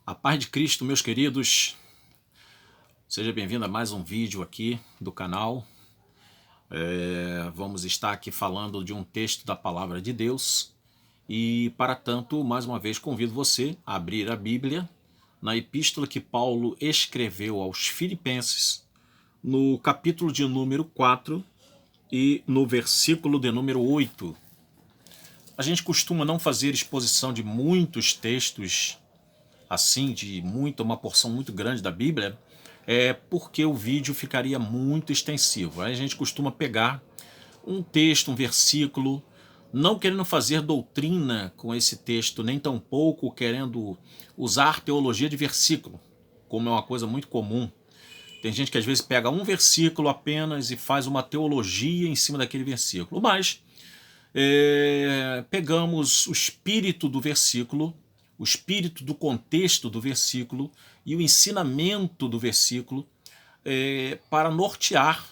A paz de Cristo, meus queridos, seja bem-vindo a mais um vídeo aqui do canal. Vamos estar aqui falando de um texto da Palavra de Deus e, para tanto, mais uma vez convido você a abrir a Bíblia na epístola que Paulo escreveu aos Filipenses, no capítulo de número 4 e no versículo de número 8. A gente costuma não fazer exposição de muitos textos assim, de uma porção muito grande da Bíblia, porque o vídeo ficaria muito extensivo. Aí a gente costuma pegar um texto, um versículo, não querendo fazer doutrina com esse texto, nem tampouco querendo usar teologia de versículo, como é uma coisa muito comum. Tem gente que às vezes pega um versículo apenas e faz uma teologia em cima daquele versículo, mas pegamos o espírito do versículo, o espírito do contexto do versículo e o ensinamento do versículo para nortear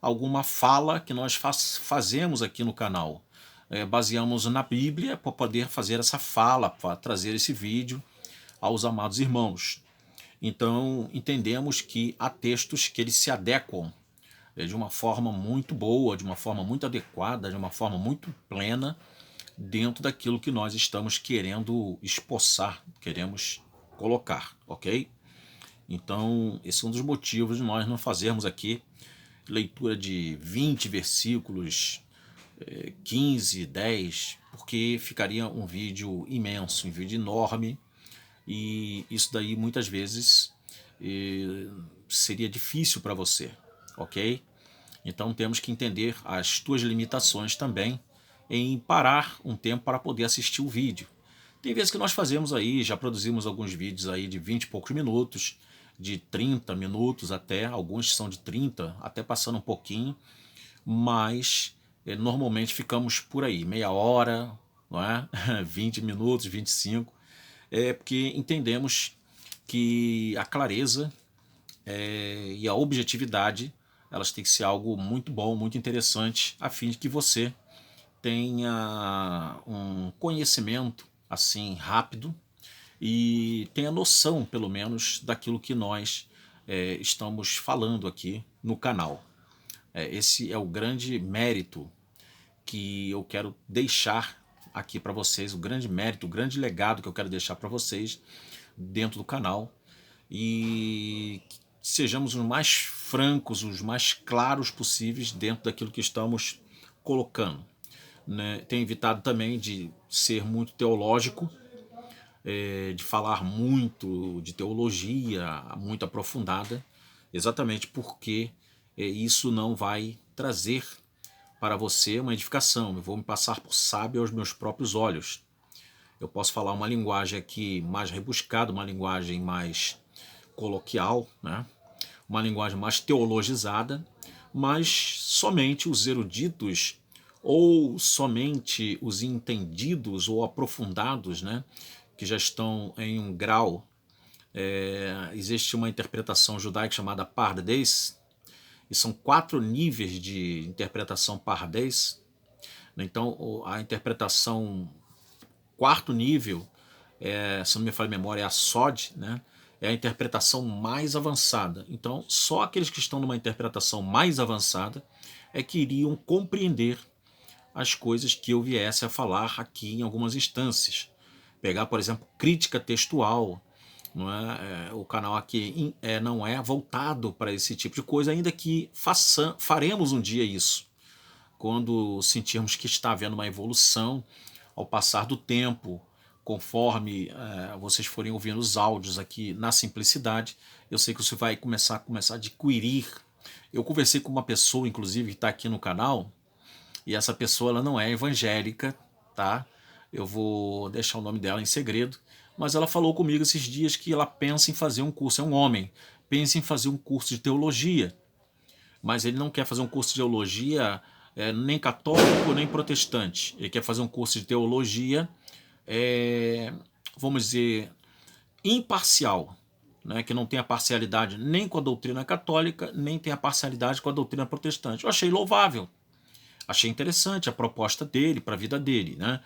alguma fala que nós fazemos aqui no canal. Baseamos na Bíblia para poder fazer essa fala, para trazer esse vídeo aos amados irmãos. Então entendemos que há textos que eles se adequam de uma forma muito boa, de uma forma muito adequada, de uma forma muito plena, dentro daquilo que nós estamos querendo espossar, queremos colocar, ok? Então, esse é um dos motivos de nós não fazermos aqui leitura de 20 versículos, 15, 10, porque ficaria um vídeo imenso, um vídeo enorme, e isso daí muitas vezes seria difícil para você, ok? Então temos que entender as tuas limitações também em parar um tempo para poder assistir o vídeo. Tem vezes que nós fazemos aí, já produzimos alguns vídeos aí de 20 e poucos minutos, de 30 minutos até, alguns são de 30, até passando um pouquinho, mas normalmente ficamos por aí, meia hora, não é? 20 minutos, 25, porque entendemos que a clareza e a objetividade, elas têm que ser algo muito bom, muito interessante, a fim de que você tenha um conhecimento assim rápido e tenha noção, pelo menos, daquilo que nós estamos falando aqui no canal. Esse é o grande mérito que eu quero deixar aqui para vocês, o grande mérito, o grande legado que eu quero deixar para vocês dentro do canal, e sejamos os mais francos, os mais claros possíveis dentro daquilo que estamos colocando. Tenho evitado também de ser muito teológico, de falar muito de teologia, muito aprofundada, exatamente porque isso não vai trazer para você uma edificação. Eu vou me passar por sábio aos meus próprios olhos. Eu posso falar uma linguagem aqui mais rebuscada, uma linguagem mais coloquial, né? Uma linguagem mais teologizada, mas somente os eruditos ou somente os entendidos ou aprofundados, né, que já estão em um grau. Existe uma interpretação judaica chamada Pardes, e são 4 níveis de interpretação Pardes. Então a interpretação quarto nível, se não me falha a memória, é a Sod, né? É a interpretação mais avançada. Então, só aqueles que estão numa interpretação mais avançada é que iriam compreender as coisas que eu viesse a falar aqui em algumas instâncias. Pegar, por exemplo, crítica textual. Não é? O canal aqui não é voltado para esse tipo de coisa, ainda que faremos um dia isso, quando sentirmos que está havendo uma evolução ao passar do tempo, conforme vocês forem ouvindo os áudios aqui na simplicidade, eu sei que você vai começar a adquirir. Eu conversei com uma pessoa, inclusive, que está aqui no canal, e essa pessoa ela não é evangélica, tá? Eu vou deixar o nome dela em segredo, mas ela falou comigo esses dias que ela pensa em fazer um curso, é um homem, pensa em fazer um curso de teologia, mas ele não quer fazer um curso de teologia nem católico nem protestante. Ele quer fazer um curso de teologia, vamos dizer, imparcial, né? Que não tem a parcialidade nem com a doutrina católica, nem tem a parcialidade com a doutrina protestante. Eu achei louvável, achei interessante a proposta dele para a vida dele, né?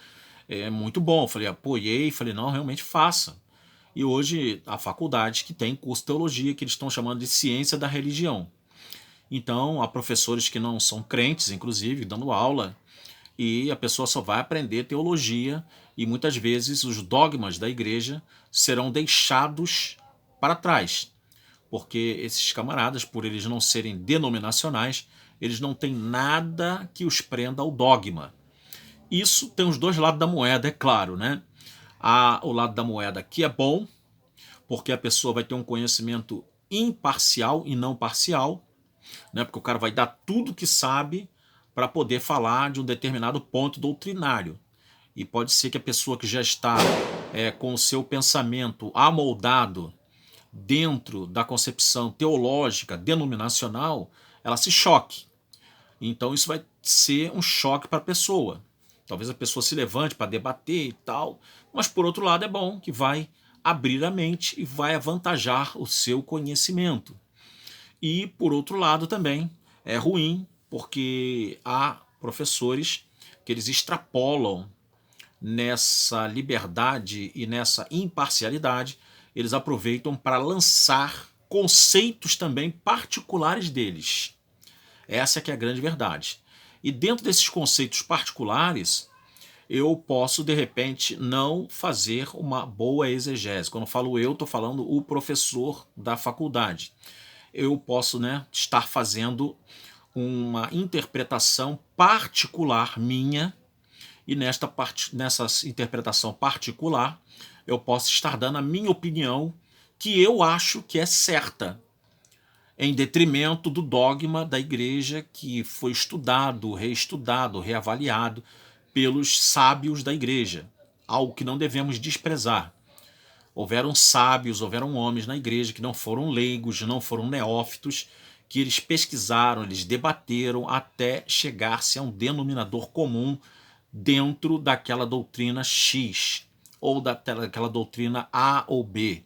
É muito bom. Falei, apoiei, falei, não, realmente faça. E hoje há faculdades que têm curso de teologia, que eles estão chamando de ciência da religião. Então, há professores que não são crentes, inclusive, dando aula, e a pessoa só vai aprender teologia, e muitas vezes os dogmas da igreja serão deixados para trás, porque esses camaradas, por eles não serem denominacionais, eles não têm nada que os prenda ao dogma. Isso tem os dois lados da moeda, é claro, né? Há o lado da moeda que é bom, porque a pessoa vai ter um conhecimento imparcial e não parcial, né? Porque o cara vai dar tudo que sabe para poder falar de um determinado ponto doutrinário. E pode ser que a pessoa que já está com o seu pensamento amoldado dentro da concepção teológica denominacional, ela se choque. Então isso vai ser um choque para a pessoa. Talvez a pessoa se levante para debater e tal, mas por outro lado é bom que vai abrir a mente e vai avantajar o seu conhecimento. E por outro lado também é ruim, porque há professores que eles extrapolam nessa liberdade e nessa imparcialidade, eles aproveitam para lançar conceitos também particulares deles. Essa é que é a grande verdade. E dentro desses conceitos particulares, eu posso, de repente, não fazer uma boa exegese. Quando eu falo eu, estou falando o professor da faculdade. Eu posso, né, estar fazendo uma interpretação particular minha, e nessa interpretação particular eu posso estar dando a minha opinião, que eu acho que é certa, em detrimento do dogma da igreja que foi estudado, reestudado, reavaliado pelos sábios da igreja, algo que não devemos desprezar. Houveram sábios, houveram homens na igreja que não foram leigos, não foram neófitos, que eles pesquisaram, eles debateram até chegar-se a um denominador comum dentro daquela doutrina X, ou daquela doutrina A ou B.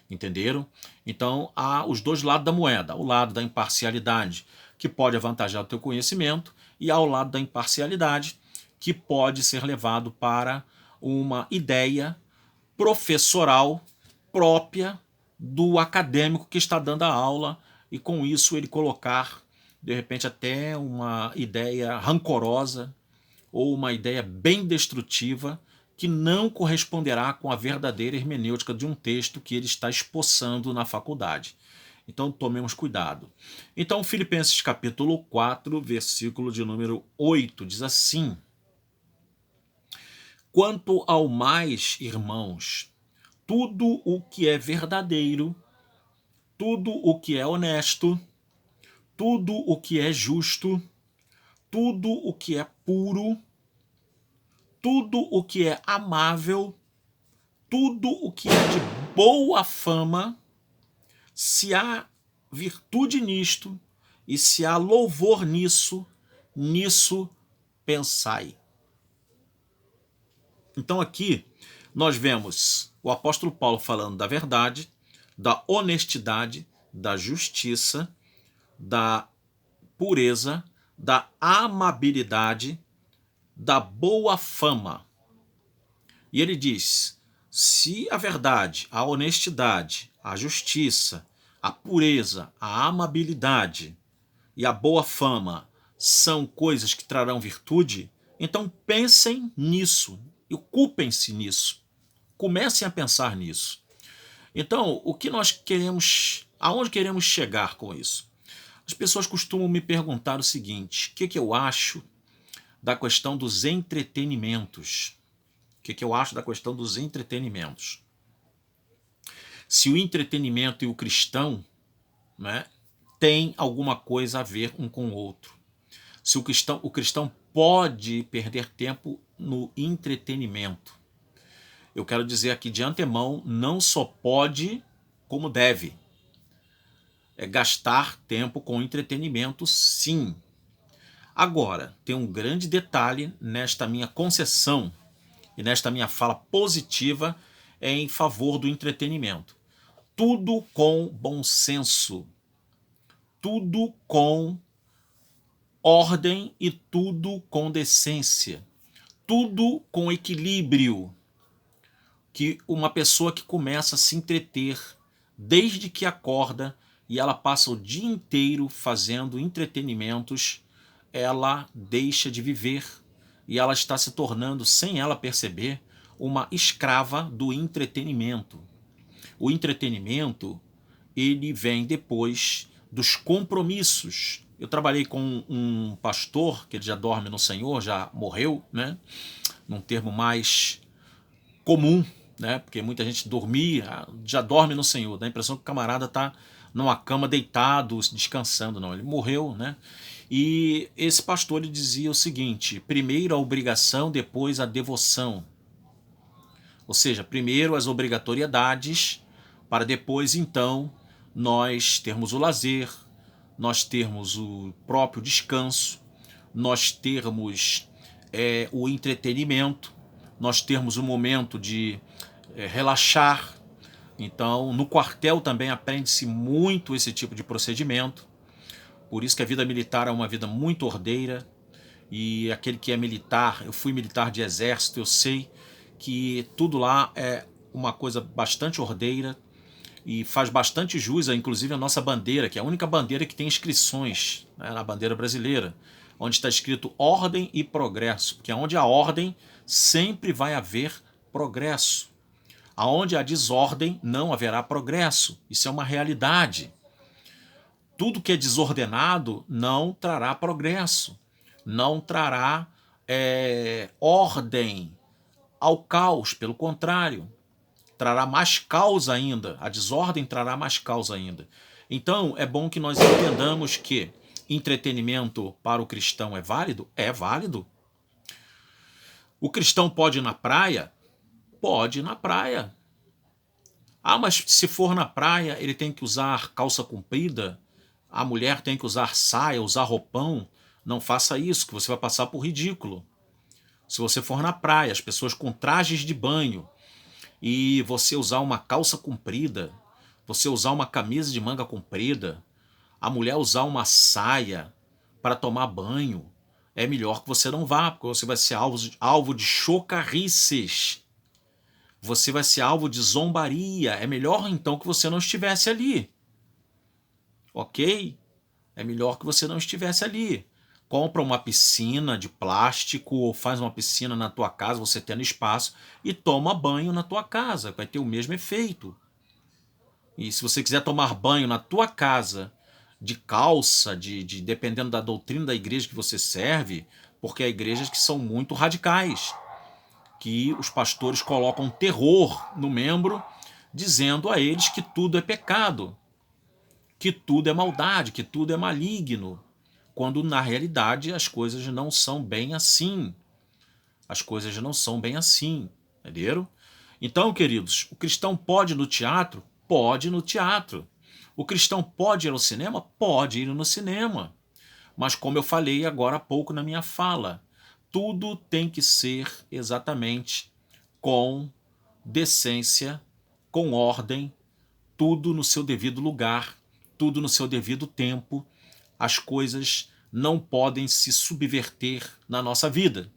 Entenderam? Então há os dois lados da moeda, o lado da imparcialidade, que pode avantajar o teu conhecimento, e ao lado da imparcialidade, que pode ser levado para uma ideia professoral própria do acadêmico que está dando a aula, e com isso ele colocar, de repente, até uma ideia rancorosa ou uma ideia bem destrutiva que não corresponderá com a verdadeira hermenêutica de um texto que ele está esboçando na faculdade. Então tomemos cuidado. Então Filipenses capítulo 4, versículo de número 8, diz assim: Quanto ao mais, irmãos, tudo o que é verdadeiro, tudo o que é honesto, tudo o que é justo, tudo o que é puro, tudo o que é amável, tudo o que é de boa fama, se há virtude nisto e se há louvor nisso, nisso pensai. Então aqui nós vemos o apóstolo Paulo falando da verdade, da honestidade, da justiça, da pureza, da amabilidade, da boa fama. E ele diz: se a verdade, a honestidade, a justiça, a pureza, a amabilidade e a boa fama são coisas que trarão virtude, então pensem nisso, ocupem-se nisso, comecem a pensar nisso. Então, o que nós queremos, aonde queremos chegar com isso? As pessoas costumam me perguntar o seguinte: o que eu acho da questão dos entretenimentos? O que eu acho da questão dos entretenimentos? Se o entretenimento e o cristão, né, tem alguma coisa a ver um com o outro. Se o cristão pode perder tempo no entretenimento. Eu quero dizer aqui de antemão, não só pode, como deve. É gastar tempo com entretenimento, sim. Agora, tem um grande detalhe nesta minha concessão e nesta minha fala positiva em favor do entretenimento. Tudo com bom senso, tudo com ordem e tudo com decência, tudo com equilíbrio, que uma pessoa que começa a se entreter desde que acorda e ela passa o dia inteiro fazendo entretenimentos, ela deixa de viver e ela está se tornando, sem ela perceber, uma escrava do entretenimento. O entretenimento, ele vem depois dos compromissos. Eu trabalhei com um pastor, que ele já dorme no Senhor, já morreu, né? Num termo mais comum, né? Porque muita gente dormia, já dorme no Senhor, dá a impressão que o camarada está numa cama deitado, descansando. Não, ele morreu, né? E esse pastor ele dizia o seguinte: primeiro a obrigação, depois a devoção. Ou seja, primeiro as obrigatoriedades, para depois então nós termos o lazer, nós termos o próprio descanso, nós termos o entretenimento, nós termos o momento de relaxar. Então, no quartel também aprende-se muito esse tipo de procedimento. Por isso que a vida militar é uma vida muito ordeira. E aquele que é militar, eu fui militar de exército, eu sei que tudo lá é uma coisa bastante ordeira e faz bastante jus, inclusive a nossa bandeira, que é a única bandeira que tem inscrições, né, na bandeira brasileira, onde está escrito ordem e progresso, porque onde há ordem sempre vai haver progresso. Aonde há desordem não haverá progresso. Isso é uma realidade. Tudo que é desordenado não trará progresso, não trará ordem ao caos, pelo contrário, trará mais caos ainda, a desordem trará mais caos ainda. Então é bom que nós entendamos que entretenimento para o cristão é válido? É válido. O cristão pode ir na praia? Pode ir na praia. Ah, mas se for na praia ele tem que usar calça comprida, a mulher tem que usar saia, usar roupão. Não faça isso, que você vai passar por ridículo. Se você for na praia, as pessoas com trajes de banho, e você usar uma calça comprida, você usar uma camisa de manga comprida, a mulher usar uma saia para tomar banho, é melhor que você não vá, porque você vai ser alvo de chocarrices. Você vai ser alvo de zombaria. É melhor então que você não estivesse ali. Ok? É melhor que você não estivesse ali. Compra uma piscina de plástico ou faz uma piscina na tua casa, você tendo espaço, e toma banho na tua casa. Vai ter o mesmo efeito. E se você quiser tomar banho na tua casa de calça, dependendo da doutrina da igreja que você serve, porque há igrejas que são muito radicais, que os pastores colocam terror no membro, dizendo a eles que tudo é pecado, que tudo é maldade, que tudo é maligno, quando na realidade as coisas não são bem assim. As coisas não são bem assim, entenderam? Então, queridos, o cristão pode ir no teatro? Pode ir no teatro. O cristão pode ir ao cinema? Pode ir no cinema. Mas como eu falei agora há pouco na minha fala, tudo tem que ser exatamente com decência, com ordem, tudo no seu devido lugar, tudo no seu devido tempo. As coisas não podem se subverter na nossa vida.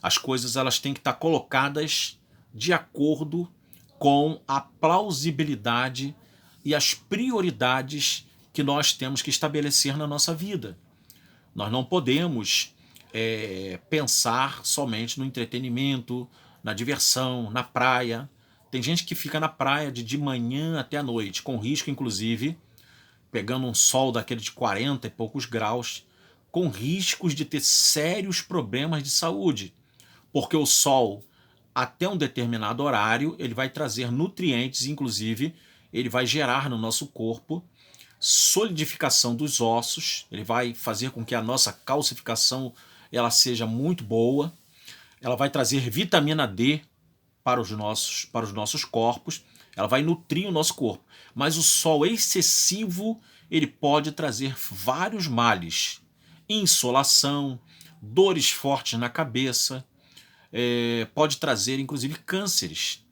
As coisas elas têm que estar colocadas de acordo com a plausibilidade e as prioridades que nós temos que estabelecer na nossa vida. Nós não podemos pensar somente no entretenimento, na diversão, na praia. Tem gente que fica na praia de manhã até a noite, com risco, inclusive, pegando um sol daquele de 40 e poucos graus, com riscos de ter sérios problemas de saúde. Porque o sol, até um determinado horário, ele vai trazer nutrientes, inclusive, ele vai gerar no nosso corpo solidificação dos ossos, ele vai fazer com que a nossa calcificação ela seja muito boa, ela vai trazer vitamina D para os nossos corpos, ela vai nutrir o nosso corpo. Mas o sol excessivo, ele pode trazer vários males, insolação, dores fortes na cabeça, pode trazer inclusive cânceres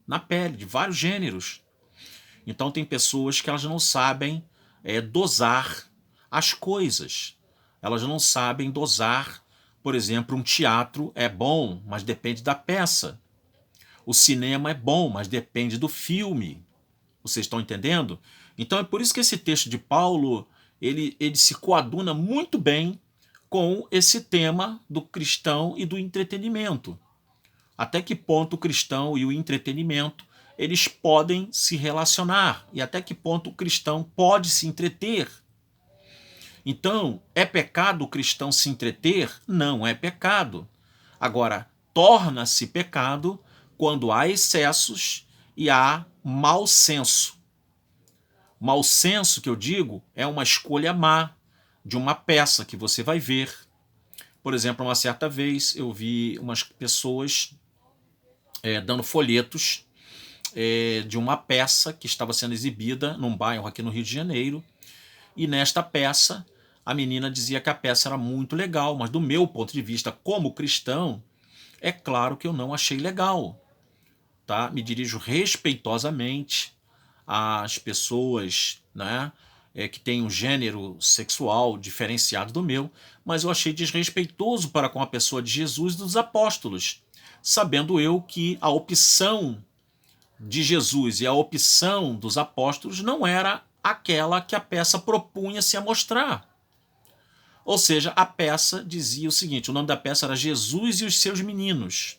na pele, de vários gêneros. Então tem pessoas que elas não sabem dosar as coisas. Elas não sabem dosar, por exemplo, um teatro é bom, mas depende da peça. O cinema é bom, mas depende do filme. Vocês estão entendendo? Então é por isso que esse texto de Paulo, ele se coaduna muito bem com esse tema do cristão e do entretenimento. Até que ponto o cristão e o entretenimento eles podem se relacionar e até que ponto o cristão pode se entreter. Então, é pecado o cristão se entreter? Não é pecado. Agora, torna-se pecado quando há excessos e há mau senso. Mau senso, que eu digo, é uma escolha má de uma peça que você vai ver. Por exemplo, uma certa vez eu vi umas pessoas dando folhetos de uma peça que estava sendo exibida num bairro aqui no Rio de Janeiro. E nesta peça, a menina dizia que a peça era muito legal, mas do meu ponto de vista como cristão, é claro que eu não achei legal. Tá? Me dirijo respeitosamente às pessoas, né, que têm um gênero sexual diferenciado do meu, mas eu achei desrespeitoso para com a pessoa de Jesus e dos apóstolos, sabendo eu que a opção de Jesus e a opção dos apóstolos não era aquela que a peça propunha-se a mostrar. Ou seja, a peça dizia o seguinte, o nome da peça era Jesus e os seus meninos.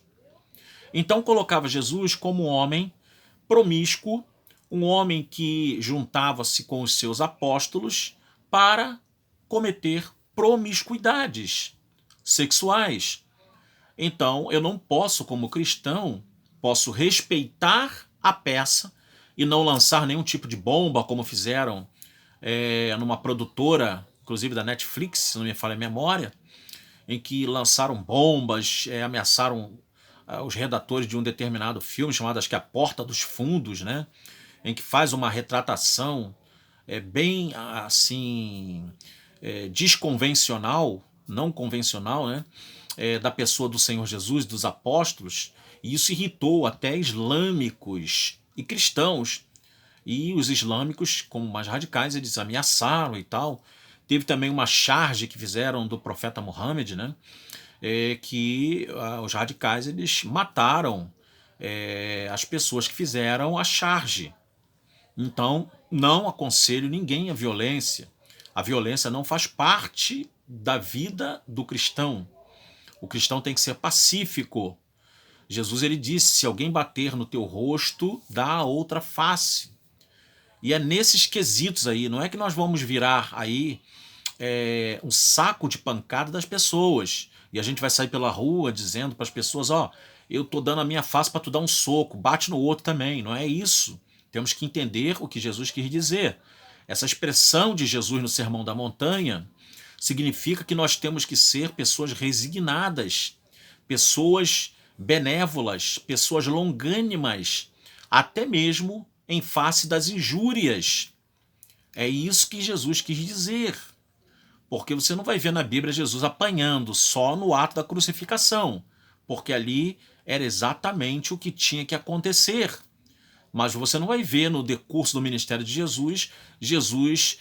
Então colocava Jesus como um homem promíscuo, um homem que juntava-se com os seus apóstolos para cometer promiscuidades sexuais. Então eu não posso, como cristão, posso respeitar a peça e não lançar nenhum tipo de bomba, como fizeram numa produtora, inclusive da Netflix, se não me falha a memória, em que lançaram bombas, ameaçaram os redatores de um determinado filme, chamado acho que A Porta dos Fundos, né? Em que faz uma retratação bem assim desconvencional, não convencional, né? Da pessoa do Senhor Jesus, dos apóstolos, e isso irritou até islâmicos e cristãos. E os islâmicos, como mais radicais, eles ameaçaram e tal. Teve também uma charge que fizeram do profeta Muhammad, né? Que os radicais eles mataram as pessoas que fizeram a charge. Então, não aconselho ninguém a violência. A violência não faz parte da vida do cristão. O cristão tem que ser pacífico. Jesus ele disse, se alguém bater no teu rosto, dá a outra face. E é nesses quesitos aí, não é que nós vamos virar aí um saco de pancada das pessoas. E a gente vai sair pela rua dizendo para as pessoas, ó, eu tô dando a minha face para tu dar um soco, bate no outro também. Não é isso. Temos que entender o que Jesus quis dizer. Essa expressão de Jesus no Sermão da Montanha significa que nós temos que ser pessoas resignadas, pessoas benévolas, pessoas longânimas, até mesmo em face das injúrias. É isso que Jesus quis dizer. Porque você não vai ver na Bíblia Jesus apanhando só no ato da crucificação, porque ali era exatamente o que tinha que acontecer. Mas você não vai ver no decurso do ministério de Jesus, Jesus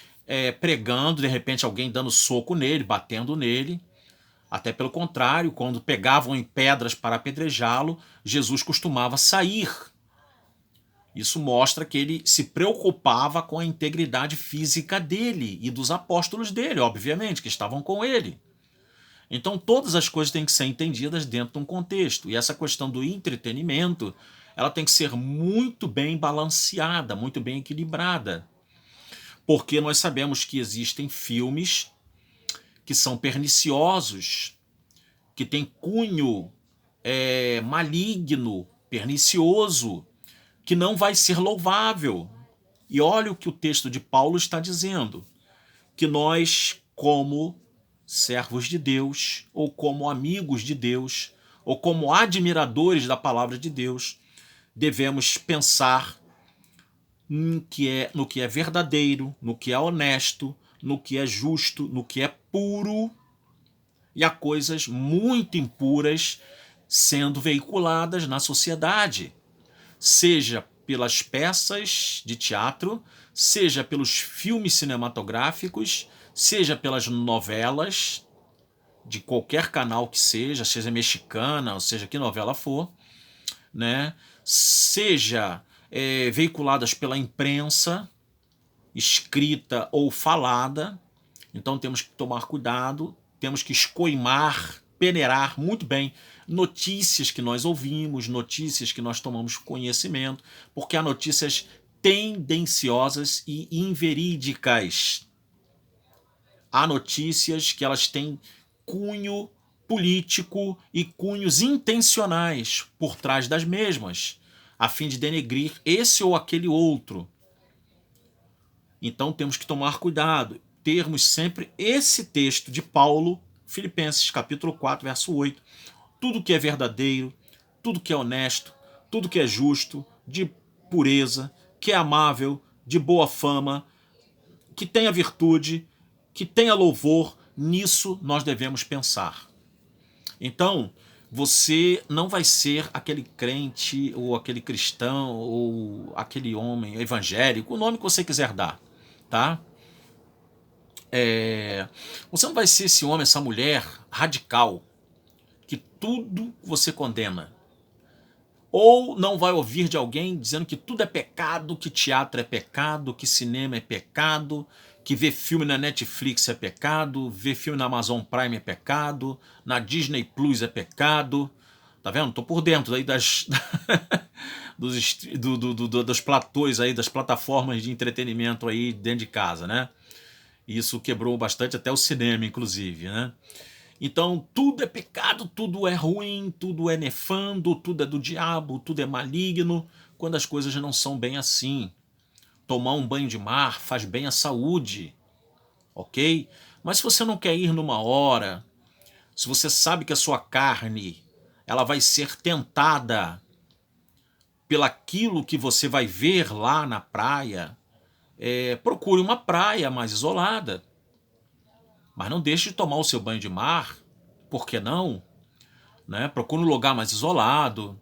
pregando, de repente alguém dando soco nele, batendo nele. Até pelo contrário, quando pegavam em pedras para apedrejá-lo, Jesus costumava sair. Isso mostra que ele se preocupava com a integridade física dele e dos apóstolos dele, obviamente, que estavam com ele. Então todas as coisas têm que ser entendidas dentro de um contexto. E essa questão do entretenimento, ela tem que ser muito bem balanceada, muito bem equilibrada. Porque nós sabemos que existem filmes que são perniciosos, que têm cunho maligno, pernicioso, que não vai ser louvável. E olha o que o texto de Paulo está dizendo, que nós, como servos de Deus, ou como amigos de Deus, ou como admiradores da palavra de Deus, devemos pensar no que é verdadeiro, no que é honesto, no que é justo, no que é puro, e há coisas muito impuras sendo veiculadas na sociedade, seja pelas peças de teatro, seja pelos filmes cinematográficos, seja pelas novelas de qualquer canal que seja mexicana, ou seja, que novela for, né, seja veiculadas pela imprensa, escrita ou falada. Então temos que tomar cuidado, temos que escoimar, peneirar muito bem notícias que nós ouvimos, notícias que nós tomamos conhecimento, porque há notícias tendenciosas e inverídicas. Há notícias que elas têm cunho político e cunhos intencionais por trás das mesmas, a fim de denegrir esse ou aquele outro. Então temos que tomar cuidado, termos sempre esse texto de Paulo, Filipenses capítulo 4, verso 8. Tudo que é verdadeiro, tudo que é honesto, tudo que é justo, de pureza, que é amável, de boa fama, que tenha virtude, que tenha louvor, nisso nós devemos pensar. Então, você não vai ser aquele crente ou aquele cristão ou aquele homem evangélico, o nome que você quiser dar, tá? Você não vai ser esse homem, essa mulher radical, que tudo você condena. Ou não vai ouvir de alguém dizendo que tudo é pecado, que teatro é pecado, que cinema é pecado, que ver filme na Netflix é pecado, ver filme na Amazon Prime é pecado, na Disney Plus é pecado. Tá vendo? Tô por dentro aí dos platôs aí, das plataformas de entretenimento aí dentro de casa, né? Isso quebrou bastante até o cinema, inclusive, né? Então, tudo é pecado, tudo é ruim, tudo é nefando, tudo é do diabo, tudo é maligno, quando as coisas não são bem assim. Tomar um banho de mar faz bem à saúde, ok? Mas se você não quer ir numa hora, se você sabe que a sua carne ela vai ser tentada pelaquilo que você vai ver lá na praia, procure uma praia mais isolada. Mas não deixe de tomar o seu banho de mar, por que não? Né? Procure um lugar mais isolado,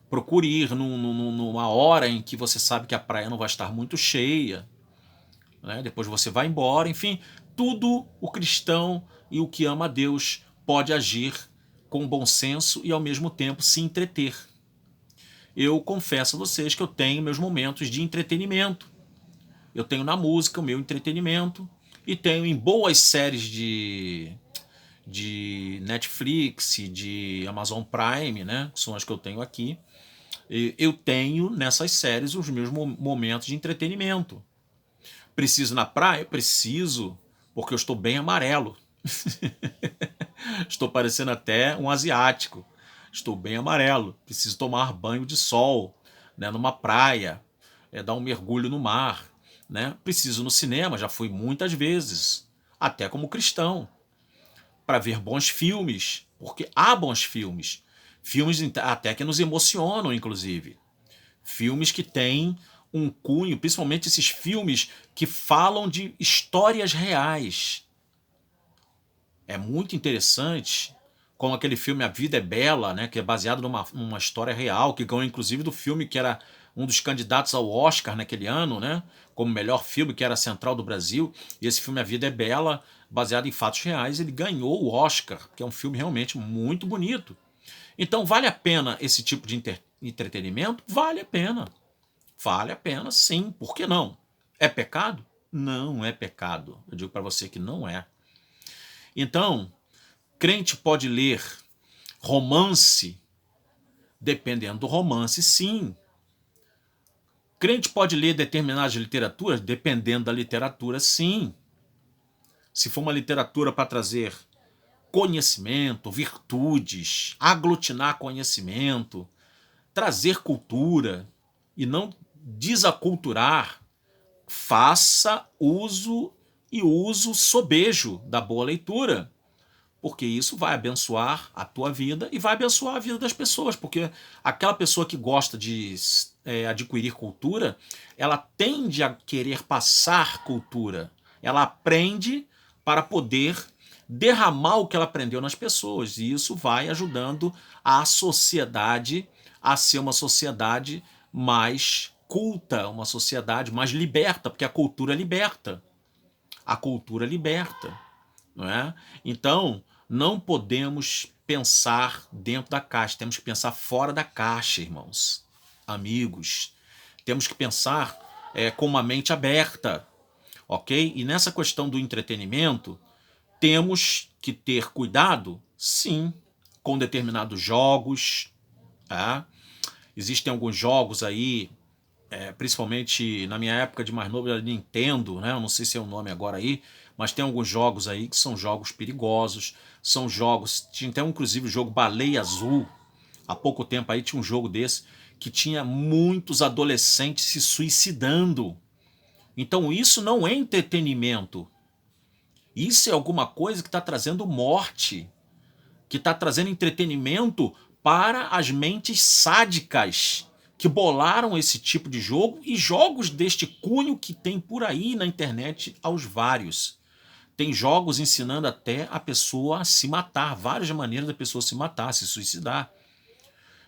procure ir numa hora em que você sabe que a praia não vai estar muito cheia, né? Depois você vai embora, enfim, tudo o cristão e o que ama a Deus pode agir com bom senso e ao mesmo tempo se entreter. Eu confesso a vocês que eu tenho meus momentos de entretenimento. Eu tenho na música o meu entretenimento e tenho em boas séries de Netflix, de Amazon Prime, né, que são as que eu tenho aqui. Eu tenho nessas séries os meus momentos de entretenimento. Preciso ir na praia? Preciso, porque eu estou bem amarelo. Estou parecendo até um asiático. Estou bem amarelo. Preciso tomar banho de sol, né, numa praia, dar um mergulho no mar. Né? Preciso ir no cinema, já fui muitas vezes, até como cristão, para ver bons filmes, porque há bons filmes. Filmes até que nos emocionam, inclusive. Filmes que têm um cunho, principalmente esses filmes que falam de histórias reais. É muito interessante, como aquele filme A Vida é Bela, né, que é baseado numa história real, que ganhou inclusive do filme que era um dos candidatos ao Oscar naquele ano, né, como melhor filme, que era Central do Brasil. E esse filme A Vida é Bela, baseado em fatos reais, ele ganhou o Oscar, que é um filme realmente muito bonito. Então vale a pena esse tipo de entretenimento? Vale a pena. Vale a pena, sim. Por que não? É pecado? Não é pecado. Eu digo para você que não é. Então, crente pode ler romance? Dependendo do romance, sim. Crente pode ler determinadas literaturas? Dependendo da literatura, sim. Se for uma literatura para trazer conhecimento, virtudes, aglutinar conhecimento, trazer cultura e não desaculturar, faça uso e uso sobejo da boa leitura, porque isso vai abençoar a tua vida e vai abençoar a vida das pessoas, porque aquela pessoa que gosta de adquirir cultura, ela tende a querer passar cultura, ela aprende para poder derramar o que ela aprendeu nas pessoas, e isso vai ajudando a sociedade a ser uma sociedade mais culta, uma sociedade mais liberta, porque a cultura liberta. A cultura liberta, não é? Então, não podemos pensar dentro da caixa, temos que pensar fora da caixa, irmãos, amigos. Temos que pensar com uma mente aberta, ok? E nessa questão do entretenimento, temos que ter cuidado, sim, com determinados jogos. Tá? Existem alguns jogos aí, principalmente na minha época de mais novo, era Nintendo, né? Eu não sei se é o nome agora aí, mas tem alguns jogos aí que são jogos perigosos, são jogos, tinha até inclusive o jogo Baleia Azul, há pouco tempo aí tinha um jogo desse, que tinha muitos adolescentes se suicidando. Então isso não é entretenimento, isso é alguma coisa que está trazendo morte, que está trazendo entretenimento para as mentes sádicas que bolaram esse tipo de jogo e jogos deste cunho que tem por aí na internet aos vários. Tem jogos ensinando até a pessoa a se matar, várias maneiras da pessoa se matar, se suicidar.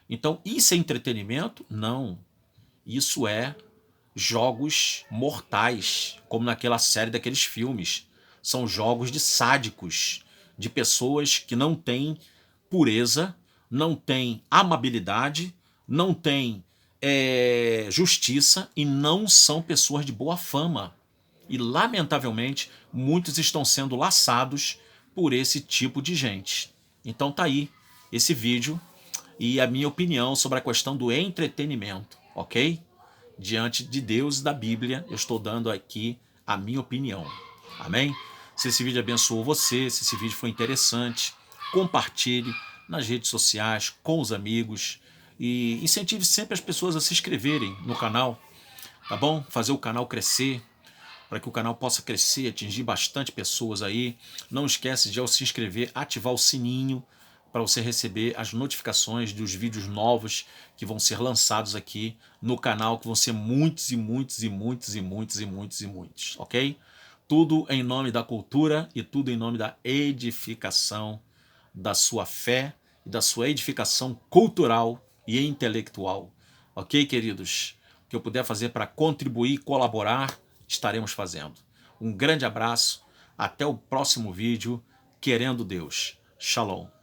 Então, isso é entretenimento? Não. Isso é jogos mortais, como naquela série daqueles filmes. São jogos de sádicos, de pessoas que não têm pureza, não têm amabilidade, não têm justiça e não são pessoas de boa fama. E, lamentavelmente, muitos estão sendo laçados por esse tipo de gente. Então tá aí esse vídeo e a minha opinião sobre a questão do entretenimento, ok? Diante de Deus e da Bíblia, eu estou dando aqui a minha opinião. Amém? Se esse vídeo abençoou você, se esse vídeo foi interessante, compartilhe nas redes sociais, com os amigos e incentive sempre as pessoas a se inscreverem no canal, tá bom? Fazer o canal crescer, para que o canal possa crescer, atingir bastante pessoas aí. Não esquece de, ao se inscrever, ativar o sininho para você receber as notificações dos vídeos novos que vão ser lançados aqui no canal, que vão ser muitos e muitos e muitos e muitos e muitos e muitos, ok? Tudo em nome da cultura e tudo em nome da edificação da sua fé e da sua edificação cultural e intelectual. Ok, queridos? O que eu puder fazer para contribuir e colaborar, estaremos fazendo. Um grande abraço, até o próximo vídeo, querendo Deus. Shalom.